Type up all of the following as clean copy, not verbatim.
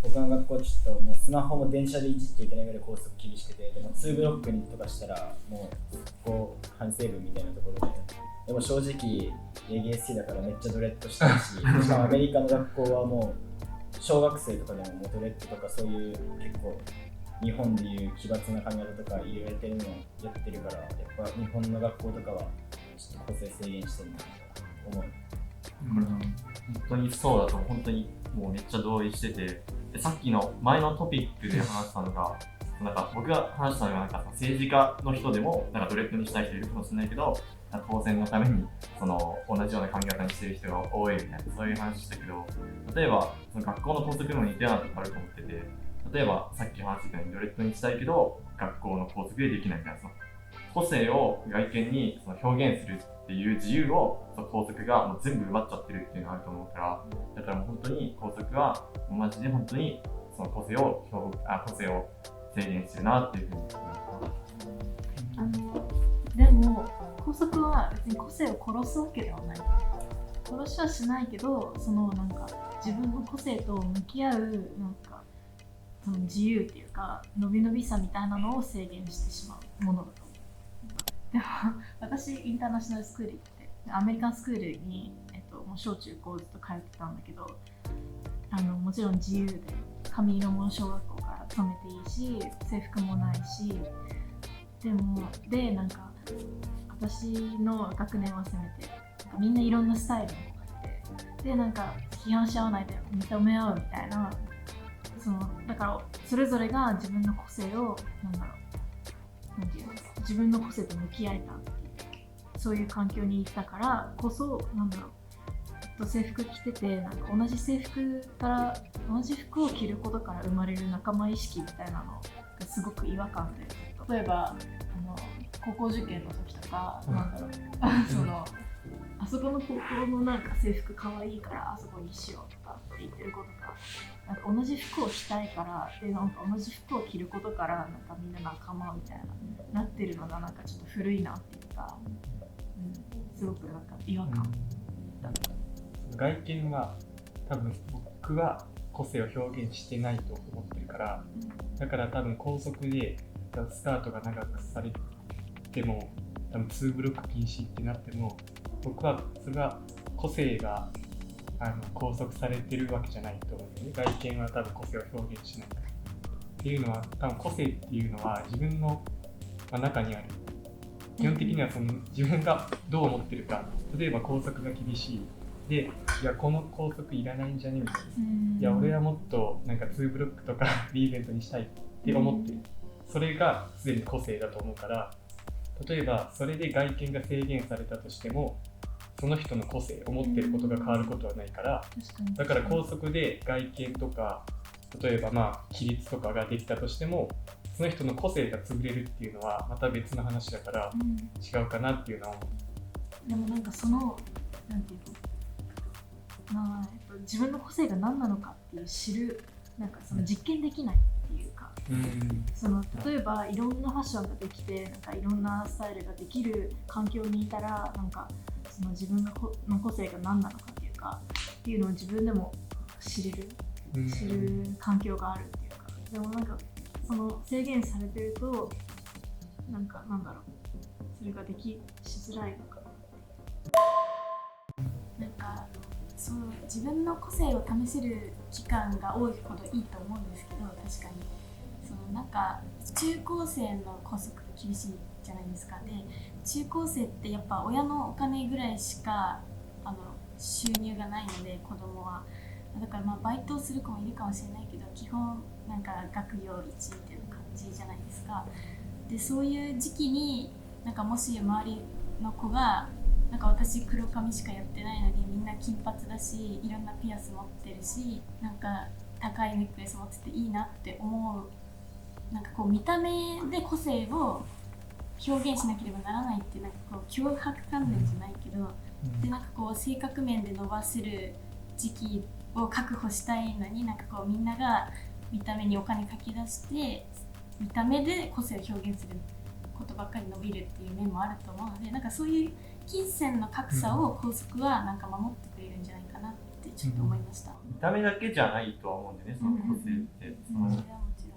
僕の学校ちょっともうスマホも電車でいじっちゃいけないぐらい高速厳しくて、でも2ブロックにとかしたらもうこう反省文みたいなところでも正直レゲエ好きだからめっちゃドレッドしたいし、しかもアメリカの学校はもう小学生とかでももうドレッドとかそういう結構日本でいう奇抜な髪型とか入れられてるのをやってるから、やっぱ日本の学校とかはちょっと個性制限してるなと思う。本当にそうだと本当にもうめっちゃ同意してて、でさっきの前のトピックで話したのがなんか僕が話したのがなんか政治家の人でもなんかドレッドにしたい人いるかもしれないけど、当選のためにその同じような髪型にしてる人が多いみたいな、そういう話したけど、例えばその学校の校則にも似たようなとこあると思ってて、例えばさっき話したようにドレッドにしたいけど学校の校則でできないみたいな、その個性を外見にその表現するっていう自由をその校則がもう全部奪っちゃってるっていうのがあると思うから、だからもう本当に校則はマジで本当にその個性を制限してるなっていうふうに思います。でも校則は別に個性を殺すわけではない。殺しはしないけど、そのなんか自分の個性と向き合うなんかその自由っていうか伸び伸びさみたいなのを制限してしまうものだと思う。でも私インターナショナルスクール行ってアメリカンスクールに、もう小中高ずっと通ってたんだけど、もちろん自由で髪色も小学校から染めていいし制服もないし、でなんか私の学年はせめてなんかみんないろんなスタイルの子がいて、でなんか批判し合わないで認め合うみたいな、だからそれぞれが自分の個性をなんていうの、自分の個性と向き合えたっていう、そういう環境にいたからこそ制服着ててなんか同じ服を着ることから生まれる仲間意識みたいなのがすごく違和感で、例えば高校受験の時とか、あそこの高校のなんか制服かわいいからあそこにしようとかって言ってる子とか、なんか同じ服を着たいからでなんか同じ服を着ることからなんかみんな仲間みたいななってるのがなんかちょっと古いなっていうか、すごくなんか違和感だった。外見は多分僕は個性を表現してないと思ってるから、だから多分校則でスカートが長くされても多分2ブロック禁止ってなっても、僕はそれは個性が拘束されてるわけじゃないと思うんだよね。外見は多分個性を表現しないっていうのは、多分個性っていうのは自分の中にある。基本的にはその自分がどう思ってるか、例えば校則が厳しいで、いやこの校則いらないんじゃねみたいな、いや俺はもっとなんか2ブロックとかリーベントにしたいって思ってる、それがすでに個性だと思うから、例えばそれで外見が制限されたとしてもその人の個性、思ってることが変わることはないから、だから校則で外見とか例えば規律とかができたとしてもその人の個性が潰れるっていうのはまた別の話だから違うかなっていうのは思う。でもなんかなんていうの、自分の個性が何なのかっていう知る、なんかその実験できないっていうか、例えばいろんなファッションができてなんかいろんなスタイルができる環境にいたら、なんかその自分の個性が何なのかっていうのを自分でも知る環境があるっていうか、でもなんかその制限されてるとなんだろう、それがしづらいのかな。なんか自分の個性を試せる期間が多いほどいいと思うんですけど、確かになんか中高生の校則が厳しいじゃないですか。で中高生ってやっぱ親のお金ぐらいしか収入がないので、子供はだからまあバイトをする子もいるかもしれないけど、基本なんか学業1みたいな感じじゃないですか。でそういう時期になんかもし周りの子がなんか私黒髪しかやってないのにみんな金髪だし、いろんなピアス持ってるし、なんか高いネックレス持ってていいなって思う、なんかこう見た目で個性を表現しなければならないって、なんかこう脅迫観念じゃないけど、でなんかこう性格面で伸ばせる時期を確保したいのに、なんかこうみんなが見た目にお金かき出して見た目で個性を表現することばっかり伸びるっていう面もあると思うので、なんかそういう金銭の格差を校則はなんか守ってくれるんじゃないかなってちょっと思いました。見た目だけじゃないとは思うんでね、その個性って。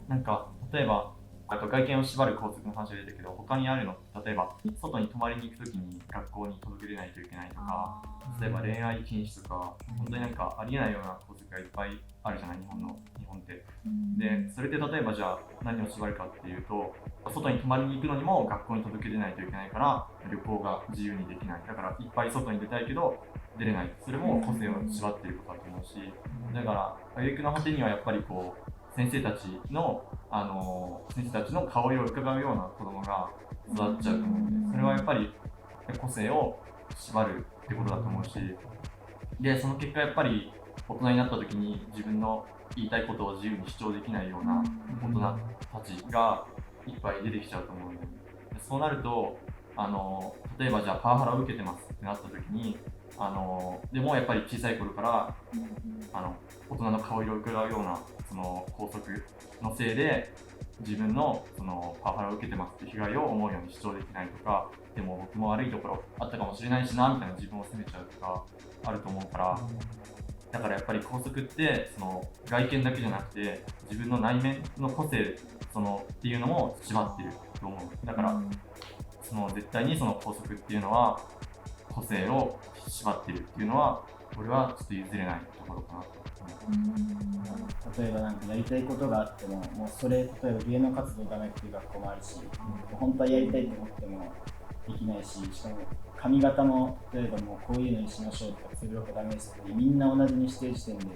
なんか例えばあと外見を縛る校則の話が出たけど、他にあるの、例えば外に泊まりに行くときに学校に届け出ないといけないとか、例えば恋愛禁止とか、本当になんかありえないような校則がいっぱいあるじゃない、日本って。で、それって例えばじゃあ何を縛るかっていうと、外に泊まりに行くのにも学校に届け出ないといけないから、旅行が自由にできない。だからいっぱい外に出たいけど出れない。それも個性を縛っていることだと思うし、だから挙句の果てにはやっぱりこう先生たちの顔色を伺うような子供が育っちゃうと思うので、それはやっぱり個性を縛るってことだと思うし、でその結果やっぱり大人になった時に自分の言いたいことを自由に主張できないような大人たちがいっぱい出てきちゃうと思うので、そうなると例えばじゃあパワハラを受けてますってなった時にでもやっぱり小さい頃から大人の顔色を伺うようなその校則のせいで自分のそのパワハラを受けてますって被害を思うように主張できないとか、でも僕も悪いところあったかもしれないしなみたいな自分を責めちゃうとかあると思うから、だからやっぱり校則ってその外見だけじゃなくて自分の内面の個性っていうのも縛ってると思う。だから絶対にその校則っていうのは個性を縛ってるっていうのは俺はちょっと譲れないところかなと思う。例えばなんかやりたいことがあっても、もうそれ例えば芸能活動ダメっていう学校もあるし、本当はやりたいと思ってもできないし、しかも髪型も例えばもうこういうのにしましょうとか、ツーブロックダメですってみんな同じにしてる時点で、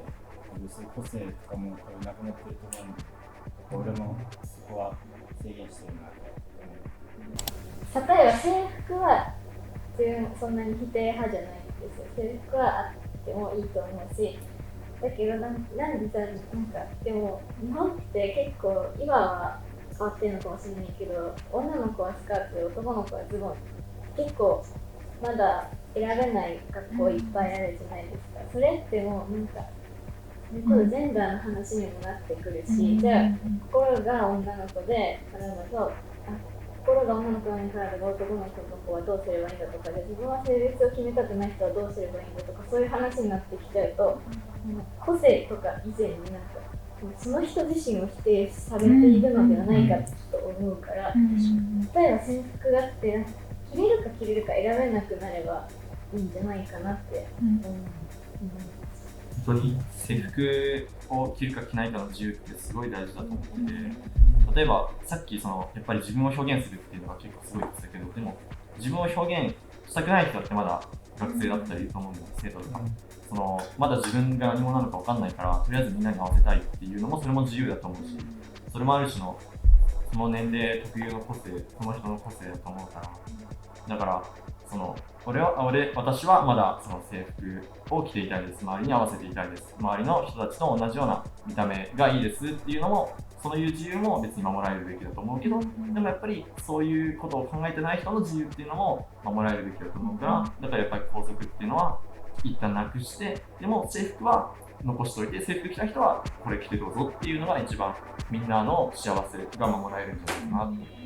そういう個性とかもなくなってると思うんで、俺もそこは制限してるなと思う。例えば制服は自分そんなに否定派じゃないんですよ。制服はあってもいいと思うし、だけどなんでさ、なんかでも日本って結構今は変わってるのかもしれないけど、女の子はスカートで男の子はズボン、結構まだ選べない学校いっぱいあるじゃないですか。それってもうなんか今度ジェンダーの話にもなってくるし、じゃあ心が女の子で体と心が女の子に体が男の子はどうすればいいんだとかで、自分は性別を決めたくない人はどうすればいいんだとか、そういう話になってきちゃうと、個性とか以前になんかその人自身を否定されているのではないかと思うから、例えば制服があって着れるか着れるか選べなくなればいいんじゃないかなって思います。本当に制服を着るか着ないかの自由ってすごい大事だと思ってて、例えばさっきやっぱり自分を表現するっていうのが結構すごい言ってたけど、でも自分を表現したくない人ってまだ学生だったりいると思うんです、生徒とか。まだ自分が何者なのか分かんないから、とりあえずみんなに合わせたいっていうのもそれも自由だと思うし、それもある種のその年齢特有の個性、その人の個性だと思うから、だから私はまだその制服を着ていたいです。周りに合わせていたいです。周りの人たちと同じような見た目がいいですっていうのも、そういう自由も別に守られるべきだと思うけど、でもやっぱりそういうことを考えてない人の自由っていうのも守られるべきだと思うから、だからやっぱり校則っていうのは一旦なくして、でも制服は残しておいて、制服着た人はこれ着てどうぞっていうのが一番みんなの幸せが守られるんじゃないかなと思う。